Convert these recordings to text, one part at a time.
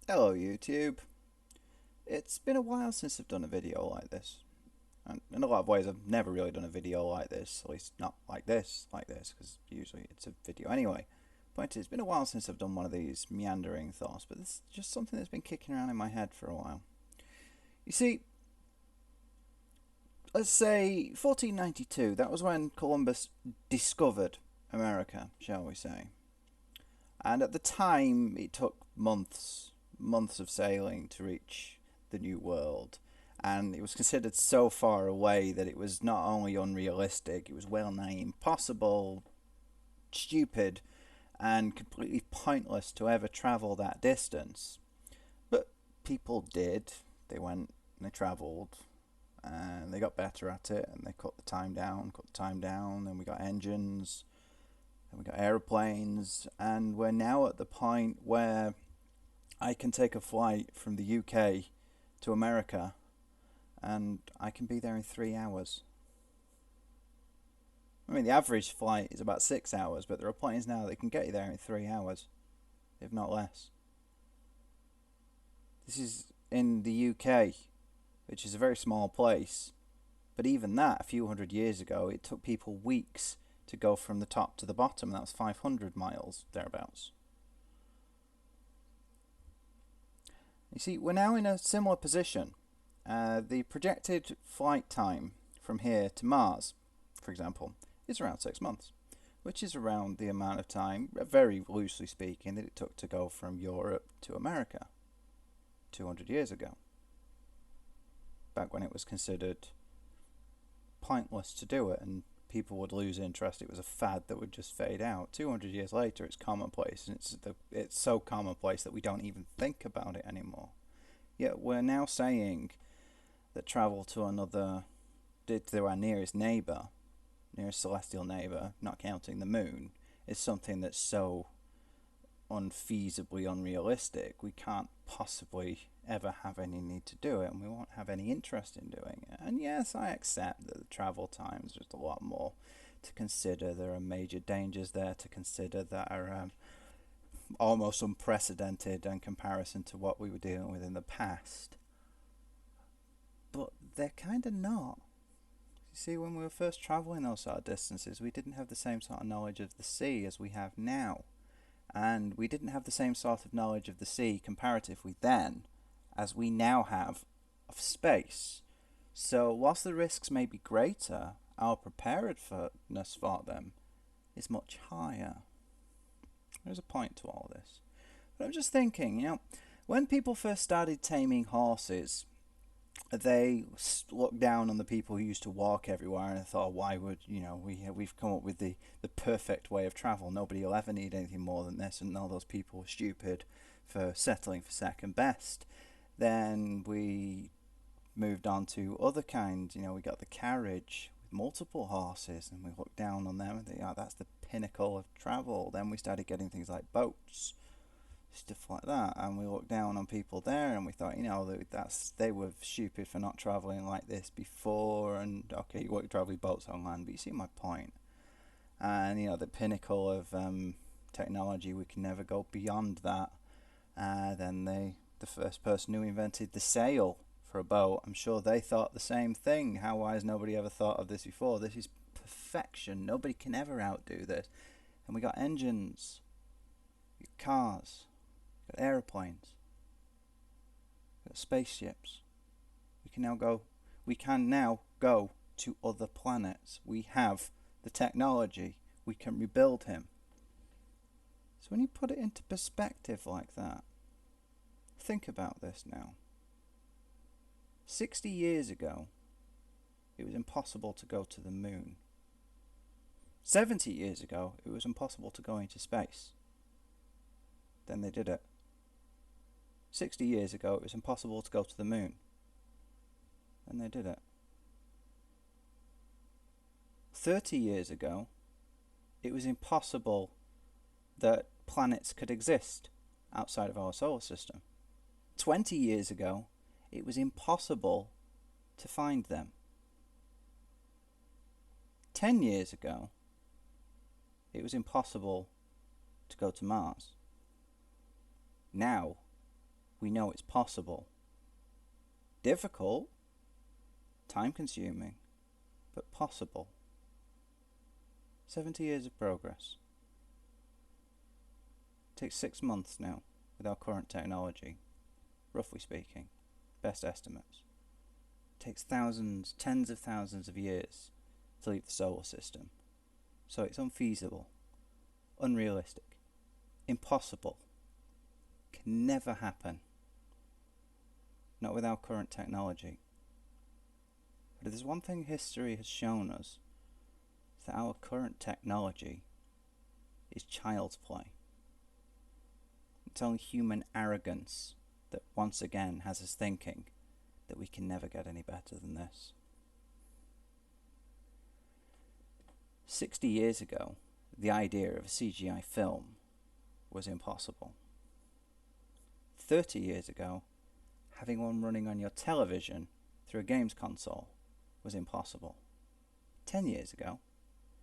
Hello YouTube. It's been a while since I've done a video like this. And in a lot of ways I've never really done a video like this, at least not like this, because usually it's a video anyway. Point is, it's been a while since I've done one of these meandering thoughts, but this is just something that's been kicking around in my head for a while. You see, let's say 1492, that was when Columbus discovered America, shall we say. And at the time, it took months of sailing to reach the New World. And it was considered so far away that it was not only unrealistic, it was well nigh impossible, stupid, and completely pointless to ever travel that distance. But people did. They went and they travelled and they got better at it and they cut the time down, and we got engines, and we got aeroplanes, and we're now at the point where I can take a flight from the UK to America and I can be there in 3 hours. I mean, the average flight is about 6 hours, but there are planes now that can get you there in 3 hours, if not less. This is in the UK, which is a very small place, but even that, a few hundred years ago, it took people weeks to go from the top to the bottom. That was 500 miles, thereabouts. You see, we're now in a similar position. The projected flight time from here to Mars, for example, is around 6 months, which is around the amount of time, very loosely speaking, that it took to go from Europe to America 200 years ago, back when it was considered pointless to do it and people would lose interest. It was a fad that would just fade out. 200 years later, it's commonplace, and it's so commonplace that we don't even think about it anymore. Yet we're now saying that travel to our nearest neighbour, nearest celestial neighbour, not counting the moon, is something that's so unfeasibly unrealistic. We can't possibly ever have any need to do it, and we won't have any interest in doing it. And yes, I accept that the travel times are just a lot more to consider. There are major dangers there to consider that are almost unprecedented in comparison to what we were dealing with in the past. But they're kind of not. You see, when we were first travelling those sort of distances, we didn't have the same sort of knowledge of the sea as we have now. And we didn't have the same sort of knowledge of the sea comparatively then as we now have of space. So, whilst the risks may be greater, our preparedness for them is much higher. There's a point to all this. But I'm just thinking, when people first started taming horses, they looked down on the people who used to walk everywhere and thought, why would we've come up with the perfect way of travel. Nobody will ever need anything more than this, and all those people were stupid for settling for second best. Then we moved on to other kinds. We got the carriage with multiple horses, and we looked down on them and think, oh, that's the pinnacle of travel. Then we started getting things like boats, stuff like that, and we looked down on people there, and we thought, they were stupid for not traveling like this before. And okay, you won't travel with boats on land, but you see my point. And the pinnacle of technology, we can never go beyond that. Then the first person who invented the sail for a boat, I'm sure they thought the same thing. Why has nobody ever thought of this before? This is perfection. Nobody can ever outdo this. And we got engines, we got cars, we got aeroplanes, we got spaceships. We can now go to other planets. We have the technology. We can rebuild him. So when you put it into perspective like that, think about this now. 60 years ago, it was impossible to go to the moon. 70 years ago, it was impossible to go into space. Then they did it. 60 years ago, it was impossible to go to the moon. Then they did it. 30 years ago, it was impossible that planets could exist outside of our solar system. 20 years ago, it was impossible to find them. 10 years ago, it was impossible to go to Mars. Now, We know it's possible. Difficult, time-consuming, but possible. 70 years of progress. It takes 6 months now with our current technology, roughly speaking, best estimates. It takes thousands, tens of thousands of years to leave the solar system. So it's unfeasible, unrealistic, impossible, can never happen. Not with our current technology. But if there's one thing history has shown us, it's that our current technology is child's play. It's only human arrogance that once again has us thinking that we can never get any better than this. 60 years ago, the idea of a CGI film was impossible. 30 years ago, having one running on your television through a games console was impossible. 10 years ago,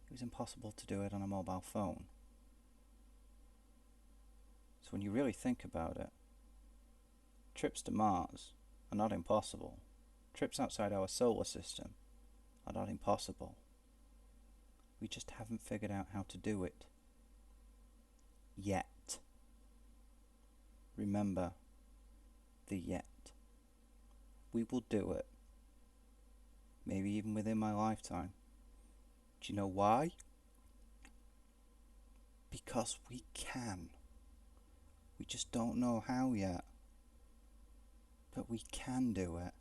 it was impossible to do it on a mobile phone. So when you really think about it, trips to Mars are not impossible. Trips outside our solar system are not impossible. We just haven't figured out how to do it. Yet. Remember the yet. We will do it. Maybe even within my lifetime. Do you know why? Because we can. We just don't know how yet. But we can do it.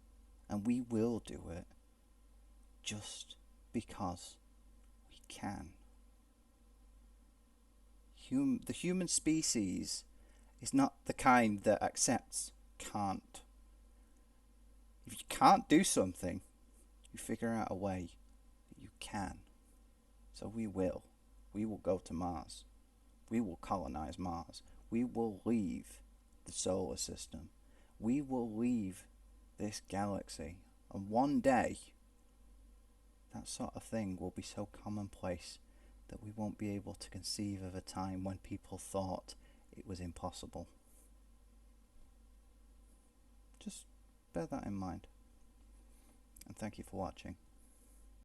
And we will do it. Just because we can. The human species is not the kind that accepts can't. If you can't do something, you figure out a way that you can. So we will. We will go to Mars. We will colonize Mars. We will leave the solar system. We will leave this galaxy. And one day, that sort of thing will be so commonplace that we won't be able to conceive of a time when people thought it was impossible. Just bear that in mind. And thank you for watching.